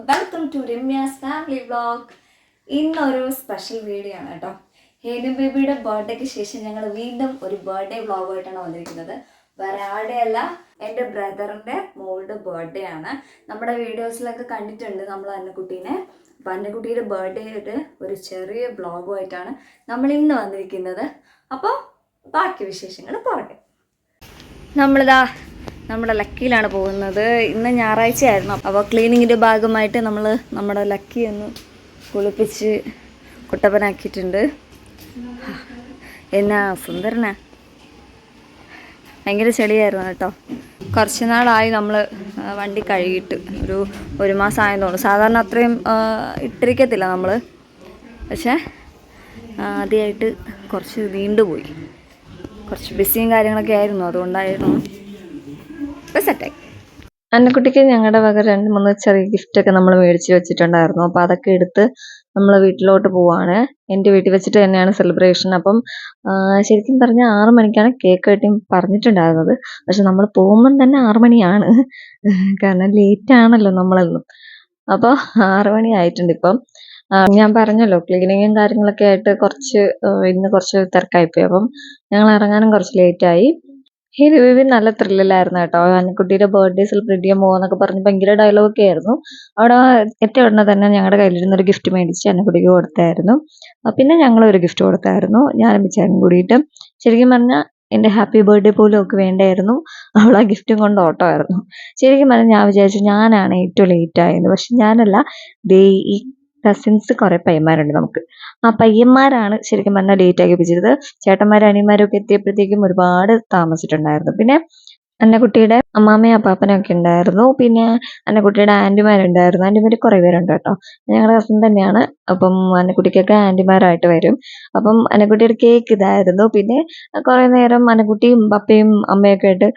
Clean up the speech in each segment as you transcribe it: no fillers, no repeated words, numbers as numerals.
Welcome to Ramya's family vlog. ഇന്നൊരു special video ആണ് കേട്ടോ. ഹേനു ബേബിയുടെ ബർത്ത്ഡേക്ക് ശേഷം ഞങ്ങൾ വീണ്ടും ഒരു ബർത്ത്ഡേ വ്ളോഗായിട്ടാണ് വന്നിരിക്കുന്നത്. വേറെ ആരുടെയല്ല, എൻ്റെ ബ്രദറിൻ്റെ മോളുടെ ബർത്ത്ഡേ ആണ്. നമ്മുടെ വീഡിയോസിലൊക്കെ കണ്ടിട്ടുണ്ട് നമ്മൾ അന്നക്കുട്ടീനെ. അപ്പം അന്നക്കുട്ടിയുടെ ബർത്ത്ഡേ ആയിട്ട് ഒരു ചെറിയ വ്ളോഗുമായിട്ടാണ് നമ്മൾ ഇന്ന് വന്നിരിക്കുന്നത്. അപ്പോൾ ബാക്കി വിശേഷങ്ങൾ പറയാം. നമ്മളിതാ നമ്മുടെ ലക്കിയിലാണ് പോകുന്നത്. ഇന്ന് ഞായറാഴ്ച ആയിരുന്നു. അപ്പോൾ ക്ലീനിങ്ങിൻ്റെ ഭാഗമായിട്ട് നമ്മൾ നമ്മുടെ ലക്കി ഒന്ന് കുളിപ്പിച്ച് കുട്ടപ്പനാക്കിയിട്ടുണ്ട്. എന്നാ സുന്ദരനാ, ഭയങ്കര ചെളിയായിരുന്നു കേട്ടോ. കുറച്ച് നാളായി നമ്മൾ വണ്ടി കഴുകിയിട്ട്, ഒരു മാസം ആയെന്ന് തോന്നുന്നു. സാധാരണ അത്രയും ഇട്ടിരിക്കത്തില്ല നമ്മൾ, പക്ഷേ ആദ്യമായിട്ട് കുറച്ച് നീണ്ടുപോയി. കുറച്ച് ബിസിയും കാര്യങ്ങളൊക്കെ ആയിരുന്നു, അതുകൊണ്ടായിരുന്നു. സെറ്റായി. അന്നക്കുട്ടിക്ക് ഞങ്ങളുടെ വക 2-3 ചെറിയ ഗിഫ്റ്റൊക്കെ നമ്മൾ മേടിച്ച് വെച്ചിട്ടുണ്ടായിരുന്നു. അപ്പോൾ അതൊക്കെ എടുത്ത് നമ്മൾ വീട്ടിലോട്ട് പോവാണ്. എൻ്റെ വീട്ടിൽ വെച്ചിട്ട് തന്നെയാണ് സെലിബ്രേഷൻ. അപ്പം ശരിക്കും പറഞ്ഞാൽ 6 മണിക്കാണ് കേക്ക് കട്ടിങ് പറഞ്ഞിട്ടുണ്ടായിരുന്നത്. പക്ഷെ നമ്മൾ പോകുമ്പം തന്നെ 6 മണിയാണ്, കാരണം ലേറ്റ് ആണല്ലോ നമ്മളെന്നും. അപ്പോൾ 6 മണി ആയിട്ടുണ്ട് ഇപ്പം. ഞാൻ പറഞ്ഞല്ലോ, ക്ലീനിങ്ങും കാര്യങ്ങളൊക്കെ ആയിട്ട് ഇന്ന് കുറച്ച് തിരക്കായിപ്പോയി. അപ്പം ഞങ്ങൾ ഇറങ്ങാനും കുറച്ച് ലേറ്റായി. ഈ ബേബി നല്ല ത്രില്ലിലായിരുന്നു കേട്ടോ. അന്നക്കുട്ടിയുടെ ബർത്ത്ഡേ സെലിബ്രേറ്റ് ചെയ്യാൻ പോകുന്നൊക്കെ പറഞ്ഞ് ഭയങ്കര ഡയലോഗൊക്കെ ആയിരുന്നു. അവിടെ എത്തിയ ഉടനെ തന്നെ ഞങ്ങളുടെ കയ്യിലിരുന്നൊരു ഗിഫ്റ്റ് മേടിച്ച് അന്നക്കുട്ടിക്ക് കൊടുത്തായിരുന്നു. പിന്നെ ഞങ്ങളൊരു ഗിഫ്റ്റ് കൊടുത്തായിരുന്നു, ഞാനും മിച്ചാനും കൂടിയിട്ട്. ശരിക്കും പറഞ്ഞാൽ എൻ്റെ ഹാപ്പി ബർത്ത്ഡേ പോലും ഒക്കെ വേണ്ടായിരുന്നു, അവൾ ആ ഗിഫ്റ്റും കൊണ്ട് ഓട്ടമായിരുന്നു. ശരിക്കും പറഞ്ഞാൽ ഞാൻ വിചാരിച്ചു ഞാനാണ് ഏറ്റവും ലേറ്റ് ആയെന്ന്. പക്ഷെ ഞാനല്ല, ഈ കസിൻസ് കുറേ പയ്യന്മാരുണ്ട് നമുക്ക്. ആ പയ്യന്മാരാണ് ശരിക്കും പറഞ്ഞാൽ ലേറ്റ് ആക്കിപ്പിച്ചത്. ചേട്ടന്മാരും അനിയന്മാരും ഒക്കെ എത്തിയപ്പോഴത്തേക്കും ഒരുപാട് താമസിച്ചിട്ടുണ്ടായിരുന്നു. പിന്നെ അന്നക്കുട്ടിയുടെ അമ്മാമ്മയും അപ്പാപ്പനും ഒക്കെ ഉണ്ടായിരുന്നു. പിന്നെ അന്നക്കുട്ടിയുടെ ആൻറ്റിമാരുണ്ടായിരുന്നു. ആൻറ്റിമാർ കുറേ പേരുണ്ട് കേട്ടോ. ഞങ്ങളുടെ കസിൻ തന്നെയാണ്. അപ്പം അന്നക്കുട്ടിക്കൊക്കെ ആൻറ്റിമാരായിട്ട് വരും. അപ്പം അന്നക്കുട്ടിയുടെ കേക്ക് ഇതായിരുന്നു. പിന്നെ കുറേ നേരം അന്നക്കുട്ടിയും പപ്പയും അമ്മയൊക്കെ ആയിട്ട്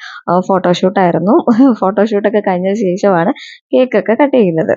ഫോട്ടോഷൂട്ടായിരുന്നു. ഫോട്ടോഷൂട്ടൊക്കെ കഴിഞ്ഞ ശേഷമാണ് കേക്കൊക്കെ കട്ട് ചെയ്യുന്നത്.